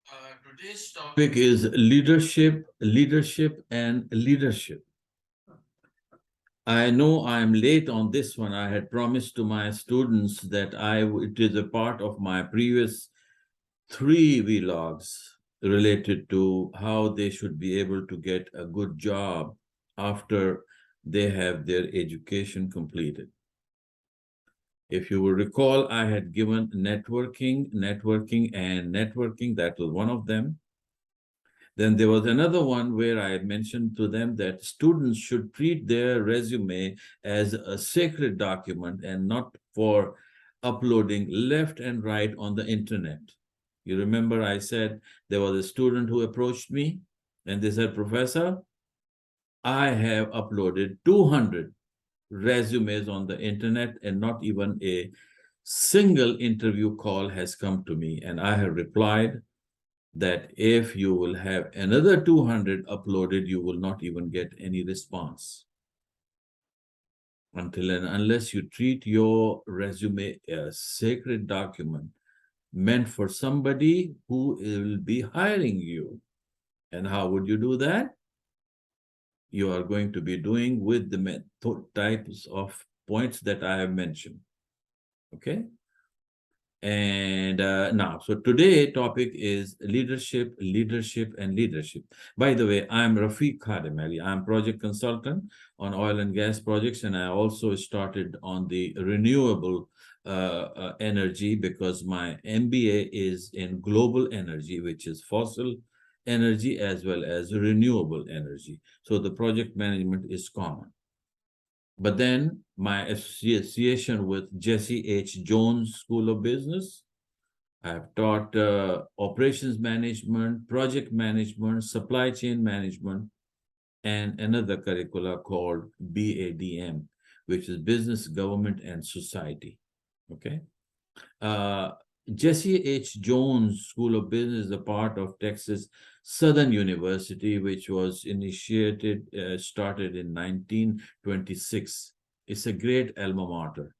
Today's topic is leadership, leadership, and leadership. I know I'm late on this one. I had promised to my students that it is a part of my previous three vlogs related to how they should be able to get a good job after they have their education completed. If you will recall, I had given networking, and networking. That was one of them. Then there was another one where I mentioned to them that students should treat their resume as a sacred document and not for uploading left and right on the internet. You remember I said there was a student who approached me and they said, Professor, I have uploaded 200 resumes on the internet and not even a single interview call has come to me. And I have replied, that if you will have another 200 uploaded, you will not even get any response until and unless you treat your resume as sacred document meant for somebody who will be hiring you. And how would you do that? You are going to be doing with the types of points that I have mentioned. Okay. And now, so today topic is leadership, leadership, and leadership. By the way, I'm Rafiq Khadim Ali. I'm project consultant on oil and gas projects, and I also started on the renewable energy because my MBA is in global energy, which is fossil energy as well as renewable energy. So the project management is common. But then my association with Jesse H. Jones School of Business, I've taught operations management, project management, supply chain management, and another curricula called BADM, which is Business, Government, and Society. Okay. Uh, Jesse H. Jones School of Business is a part of Texas Southern University, which was started in 1926. It's a great alma mater.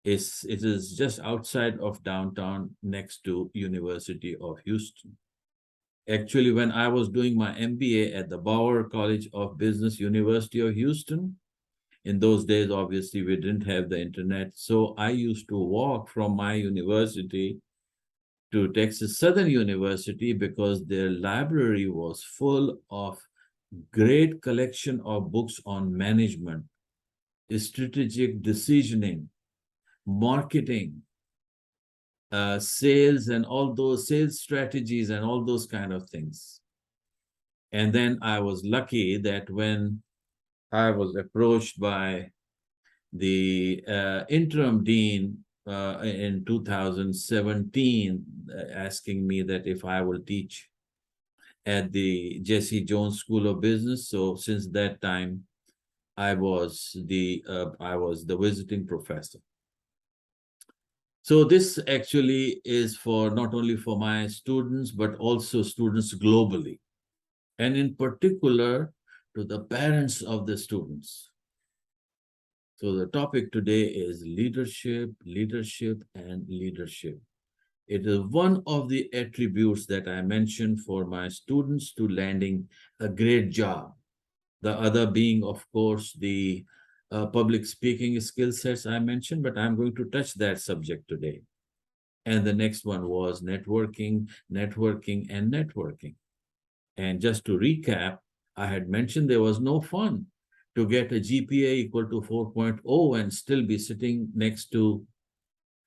It is just outside of downtown next to University of Houston. Actually, when I was doing my MBA at the Bauer College of Business, University of Houston, in those days, obviously, we didn't have the internet. So I used to walk from my university to Texas Southern University because their library was full of great collection of books on management, strategic decisioning, marketing, sales, and all those sales strategies and all those kind of things. And then I was lucky that when I was approached by the interim dean in 2017, asking me that if I will teach at the Jesse Jones School of Business. So since that time, I was the visiting professor. So this actually is for not only for my students, but also students globally, and in particular to the parents of the students. So the topic today is leadership, leadership, and leadership. It is one of the attributes that I mentioned for my students to landing a great job. The other being, of course, the public speaking skill sets I mentioned, but I'm going to touch that subject today. And the next one was networking, networking, and networking. And just to recap, I had mentioned there was no fun to get a GPA equal to 4.0 and still be sitting next to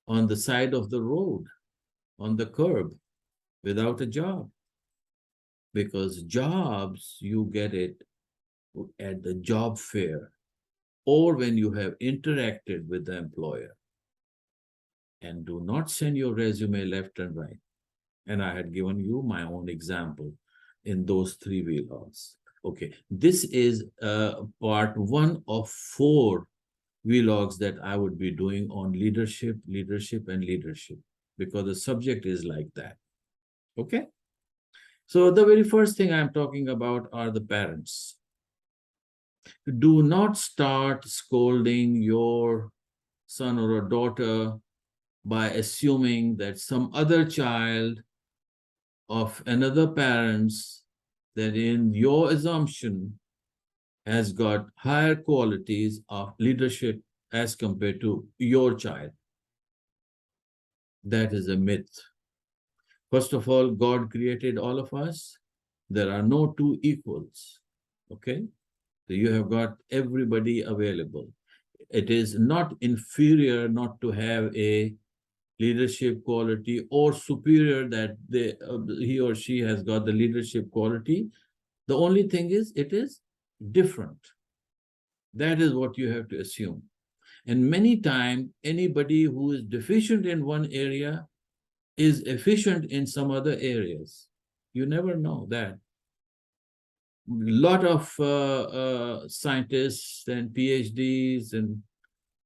on the side of the road, on the curb, without a job. Because jobs, you get it at the job fair or when you have interacted with the employer. And do not send your resume left and right. And I had given you my own example in those three vlogs. Okay, this is part one of 4 vlogs that I would be doing on leadership, leadership, and leadership, because the subject is like that. Okay, so the very first thing I'm talking about are the parents. Do not start scolding your son or a daughter by assuming that some other child of another parents that in your assumption has got higher qualities of leadership as compared to your child. That is a myth. First of all, God created all of us. There are no two equals. Okay? So you have got everybody available. It is not inferior not to have a leadership quality or superior that he or she has got the leadership quality. The only thing is it is different. That is what you have to assume. And many times, anybody who is deficient in one area is efficient in some other areas. You never know that. A lot of scientists and PhDs and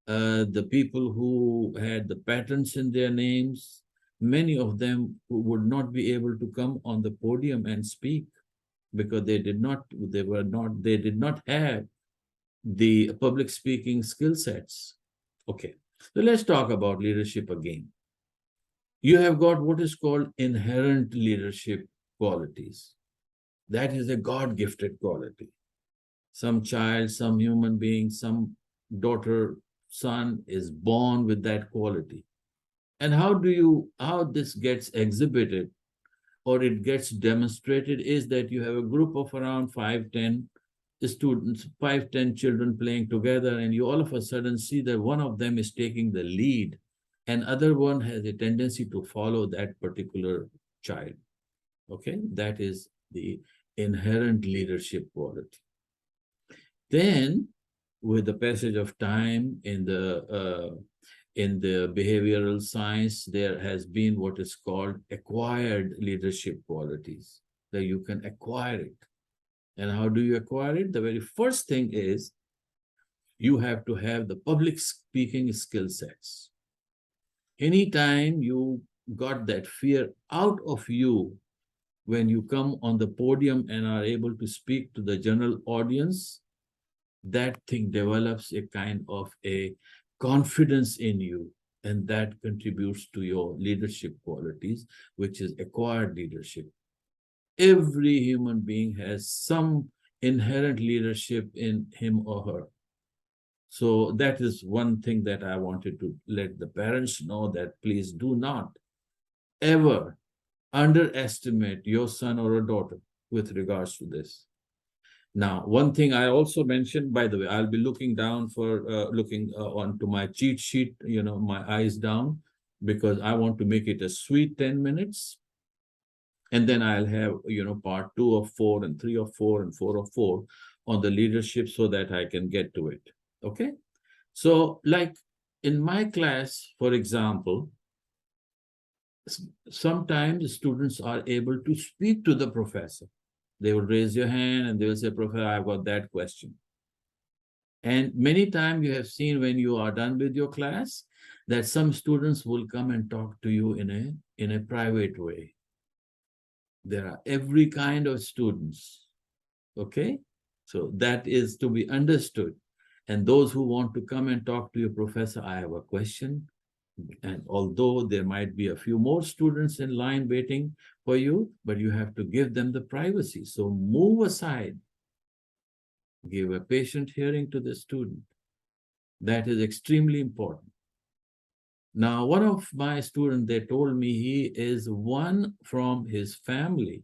the people who had the patents in their names, many of them would not be able to come on the podium and speak because they did not have the public speaking skill sets. Okay, so let's talk about leadership again. You have got what is called inherent leadership qualities. That is a God-gifted quality. Some child, some human being, some daughter, son is born with that quality. And how this gets exhibited or it gets demonstrated is that you have a group of around 5-10 students, 5-10 children playing together, and you all of a sudden see that one of them is taking the lead and other one has a tendency to follow that particular child. Okay, that is the inherent leadership quality. Then, with the passage of time in the behavioral science, there has been what is called acquired leadership qualities, that you can acquire it. And how do you acquire it? The very first thing is you have to have the public speaking skill sets. Anytime you got that fear out of you when you come on the podium and are able to speak to the general audience, that thing develops a kind of a confidence in you, and that contributes to your leadership qualities, which is acquired leadership. Every human being has some inherent leadership in him or her. So that is one thing that I wanted to let the parents know, that please do not ever underestimate your son or a daughter with regards to this. Now, one thing I also mentioned, by the way, I'll be looking down for looking onto my cheat sheet, my eyes down, because I want to make it a sweet 10 minutes. And then I'll have, part 2 of 4 and 3 of 4 and 4 of 4 on the leadership so that I can get to it. Okay. So like in my class, for example, sometimes students are able to speak to the professor. They will raise your hand and they will say, Professor, I've got that question. And many times you have seen when you are done with your class that some students will come and talk to you in a private way. There are every kind of students. Okay? So that is to be understood. And those who want to come and talk to your professor, I have a question. And although there might be a few more students in line waiting for you, but you have to give them the privacy. So move aside. Give a patient hearing to the student. That is extremely important. Now, one of my students, they told me he is one from his family.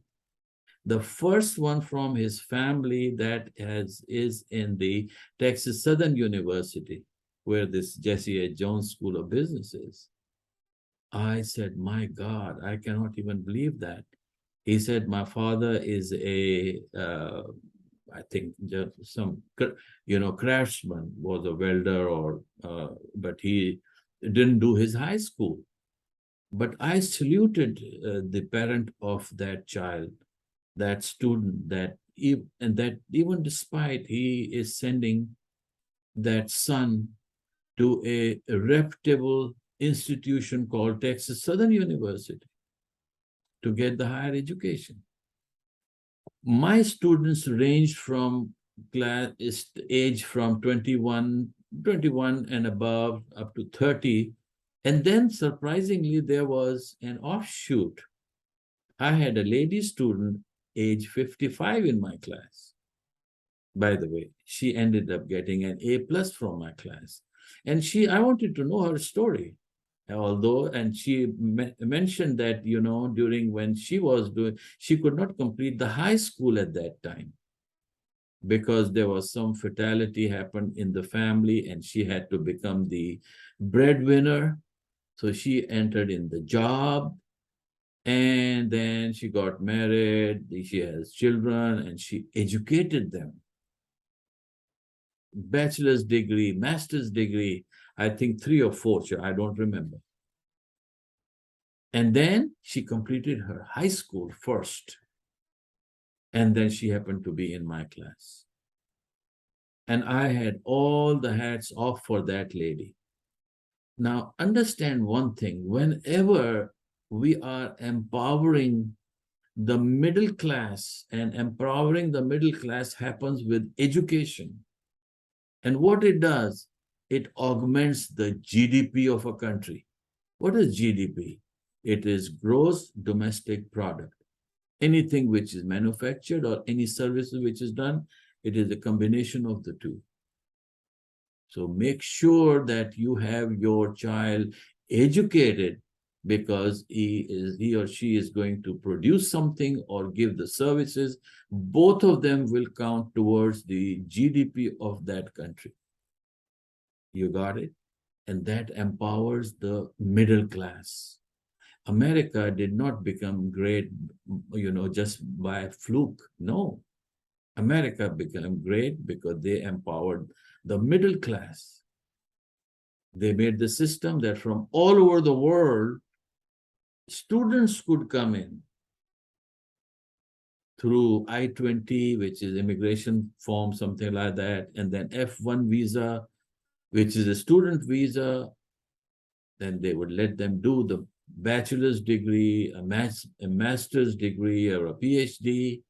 The first one from his family that is in the Texas Southern University, where this Jesse A. Jones School of Business is. I said, my God, I cannot even believe that. He said, my father is I think just some, craftsman, was a welder but he didn't do his high school. But I saluted the parent of that child, that student, that even despite he is sending that son to a reputable institution called Texas Southern University to get the higher education. My students ranged from age from 21 and above up to 30. And then surprisingly, there was an offshoot. I had a lady student, age 55, in my class. By the way, she ended up getting an A plus from my class. And I wanted to know her story. Although, and she mentioned that, during when she was doing, she could not complete the high school at that time because there was some fatality happened in the family and she had to become the breadwinner. So she entered in the job and then she got married. She has children and she educated them. Bachelor's degree, master's degree, I think 3 or 4, I don't remember. And then she completed her high school first. And then she happened to be in my class. And I had all the hats off for that lady. Now, understand one thing, whenever we are empowering the middle class, and empowering the middle class happens with education. And what it does, it augments the GDP of a country. What is GDP? It is gross domestic product. Anything which is manufactured or any services which is done, it is a combination of the two. So make sure that you have your child educated, because he or she is going to produce something or give the services. Both of them will count towards the GDP of that country. You got it? And that empowers the middle class. America did not become great, just by fluke. No. America became great because they empowered the middle class. They made the system that from all over the world, students could come in through I-20, which is immigration form, something like that, and then F1 visa, which is a student visa. Then they would let them do the bachelor's degree, a master's degree, or a PhD,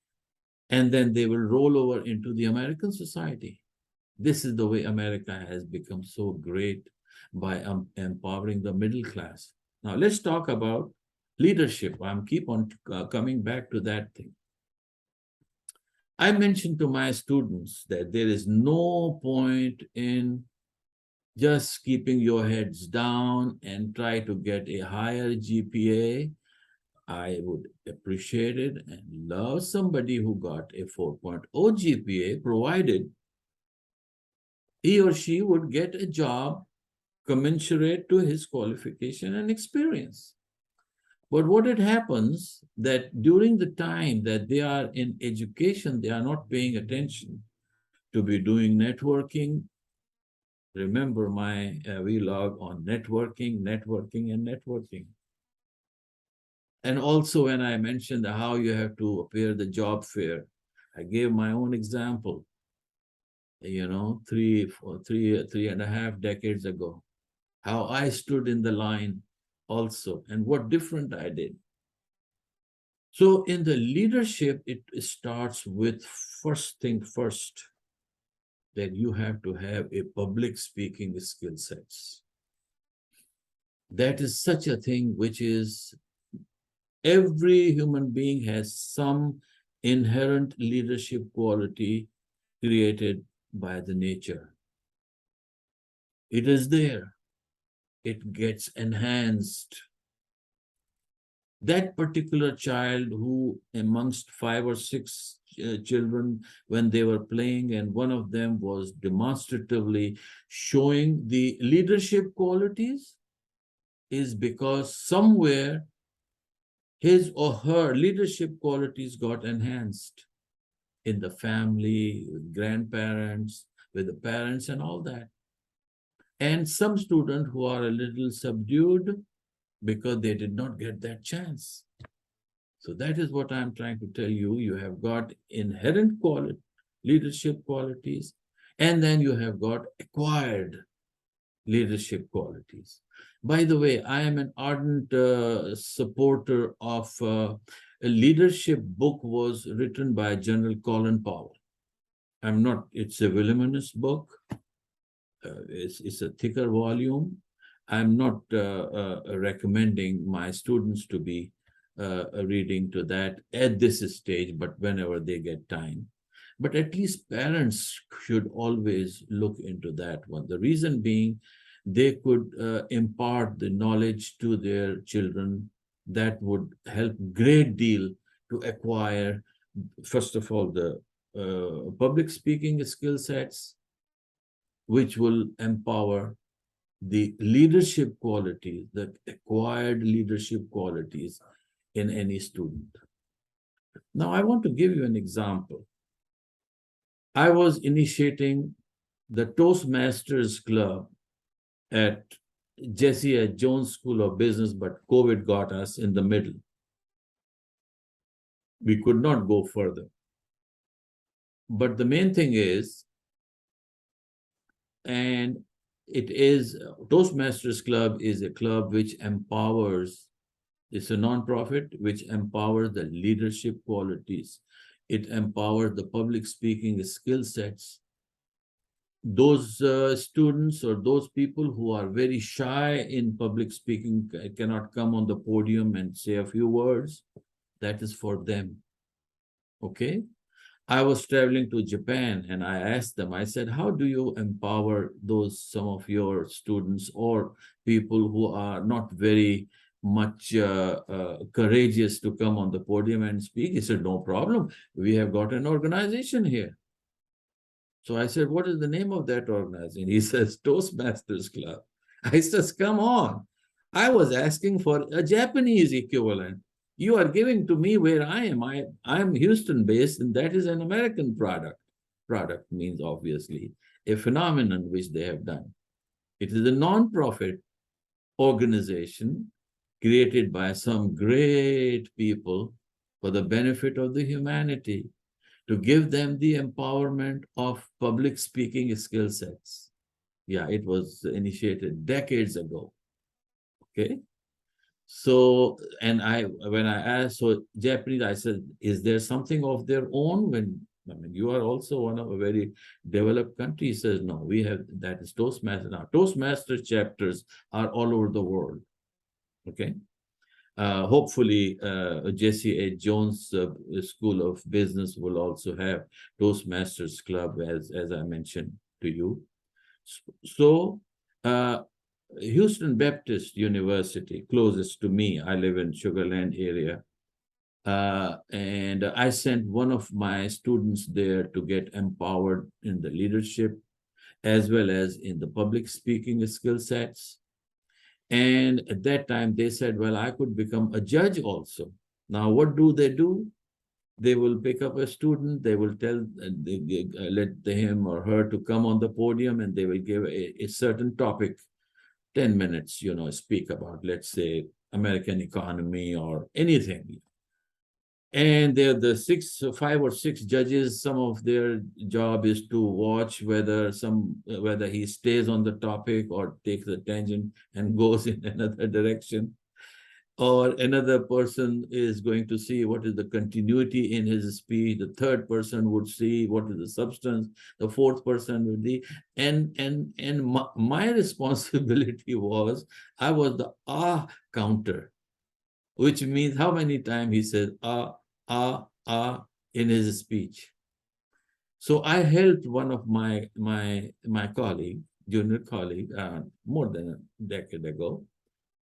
and then they will roll over into the American society. This is the way America has become so great, by empowering the middle class. Now, let's talk about leadership. I'm keep on coming back to that thing. I mentioned to my students that there is no point in just keeping your heads down and try to get a higher GPA. I would appreciate it and love somebody who got a 4.0 GPA, provided he or she would get a job commensurate to his qualification and experience. But what it happens that during the time that they are in education, they are not paying attention to be doing networking. Remember my vlog on networking, and networking. And also when I mentioned how you have to appear the job fair, I gave my own example, 3.5 decades ago, how I stood in the line also, and what different I did. So in the leadership, it starts with first thing first, that you have to have a public speaking skill sets. That is such a thing which is, every human being has some inherent leadership quality created by the nature. It is there. It gets enhanced. That particular child who, amongst 5 or 6 children, when they were playing, and one of them was demonstratively showing the leadership qualities, is because somewhere his or her leadership qualities got enhanced in the family, with grandparents, with the parents and all that. And some students who are a little subdued because they did not get that chance. So that is what I'm trying to tell you. You have got inherent leadership qualities, and then you have got acquired leadership qualities. By the way, I am an ardent supporter of a leadership book was written by General Colin Powell. I'm not, it's a voluminous book. It's a thicker volume. I'm not recommending my students to be reading to that at this stage, but whenever they get time. But at least parents should always look into that one. The reason being, they could impart the knowledge to their children that would help great deal to acquire, first of all, the public speaking skill sets, which will empower the leadership qualities, the acquired leadership qualities in any student. Now, I want to give you an example. I was initiating the Toastmasters Club at Jesse H. Jones School of Business, but COVID got us in the middle. We could not go further. But the main thing is, and it is, Toastmasters Club is a club which empowers, it's a nonprofit which empowers the leadership qualities. It empowers the public speaking skill sets. Those students or those people who are very shy in public speaking cannot come on the podium and say a few words. That is for them. Okay? I was traveling to Japan and I asked them, I said, how do you empower some of your students or people who are not very much courageous to come on the podium and speak? He said, no problem. We have got an organization here. So I said, what is the name of that organization? He says, Toastmasters Club. I says, come on. I was asking for a Japanese equivalent. You are giving to me where I am. I'm Houston based, and that is an American product. Product means obviously a phenomenon which they have done. It is a non-profit organization created by some great people for the benefit of the humanity, to give them the empowerment of public speaking skill sets. Yeah, it was initiated decades ago. Okay. So, and when I asked, so Japanese, I said, is there something of their own? I mean, you are also one of a very developed country. He says, no, we have, that is Toastmasters. Now, Toastmasters chapters are all over the world. Okay. Hopefully, Jesse H. Jones School of Business will also have Toastmasters Club, as I mentioned to you. So, Houston Baptist University, closest to me, I live in Sugar Land area, and I sent one of my students there to get empowered in the leadership as well as in the public speaking skill sets. And at that time, they said, well, I could become a judge also. Now, what do? They will pick up a student, they will let him or her to come on the podium, and they will give a certain topic, 10 minutes, speak about, let's say, American economy or anything. And they're the 5 or 6 judges. Some of their job is to watch whether he stays on the topic or takes a tangent and goes in another direction. Or another person is going to see what is the continuity in his speech. The third person would see what is the substance. The fourth person would be, and my responsibility was, I was the counter, which means how many times he says in his speech. So I helped one of my colleague, junior colleague, more than a decade ago,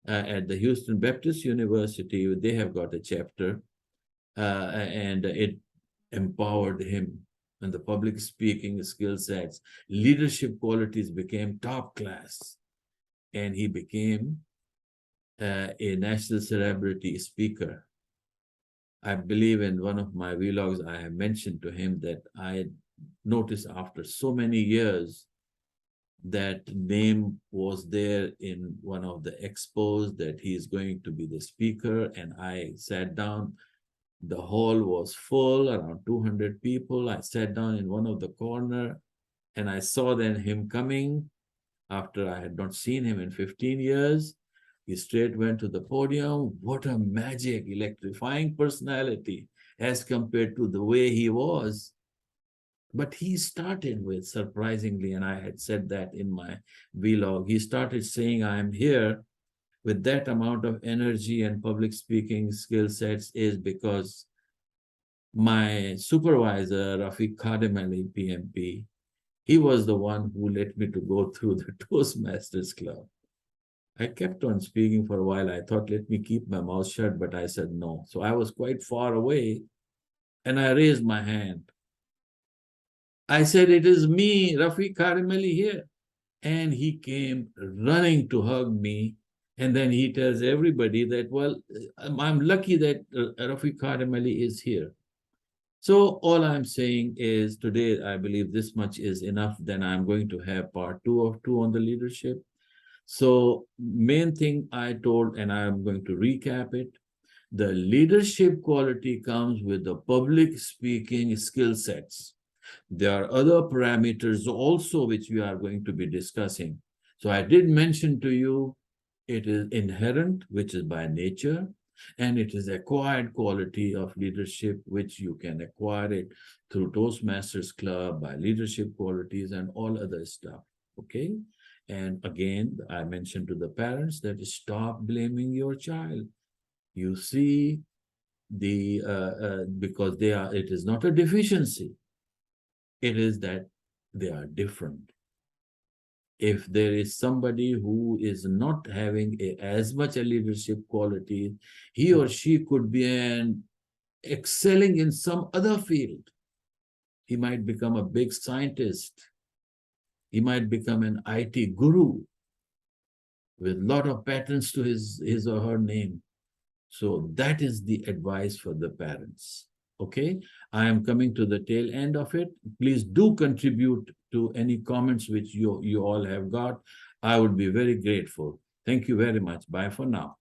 at the Houston Baptist University. They have got a chapter, and it empowered him, and the public speaking skill sets, leadership qualities became top class, and he became a national celebrity speaker. I believe in one of my vlogs, I have mentioned to him that I noticed after so many years that name was there in one of the expos, that he is going to be the speaker. And I sat down, the hall was full, around 200 people. I sat down in one of the corner, and I saw then him coming after I had not seen him in 15 years. He straight went to the podium. What a magic, electrifying personality as compared to the way he was. But he started with, surprisingly, and I had said that in my vlog, he started saying, I'm here with that amount of energy and public speaking skill sets is because my supervisor, Rafiq Khadim Ali, PMP, he was the one who let me to go through the Toastmasters Club. I kept on speaking for a while. I thought, let me keep my mouth shut, but I said no. So I was quite far away and I raised my hand. I said, it is me, Rafiq Khadim Ali here. And he came running to hug me. And then he tells everybody that, well, I'm lucky that Rafiq Khadim Ali is here. So all I'm saying is today, I believe this much is enough. Then I'm going to have part 2 of 2 on the leadership. So main thing I told, and I'm going to recap it, the leadership quality comes with the public speaking skill sets. There are other parameters also which we are going to be discussing. So I did mention to you, it is inherent, which is by nature, and it is acquired quality of leadership, which you can acquire it through Toastmasters Club, by leadership qualities and all other stuff, okay? And again, I mentioned to the parents that stop blaming your child. You see, because it is not a deficiency. It is that they are different. If there is somebody who is not having as much a leadership quality, he or she could be excelling in some other field. He might become a big scientist. He might become an IT guru with a lot of patents to his or her name. So that is the advice for the parents. Okay, I am coming to the tail end of it. Please do contribute to any comments which you all have got. I would be very grateful. Thank you very much. Bye for now.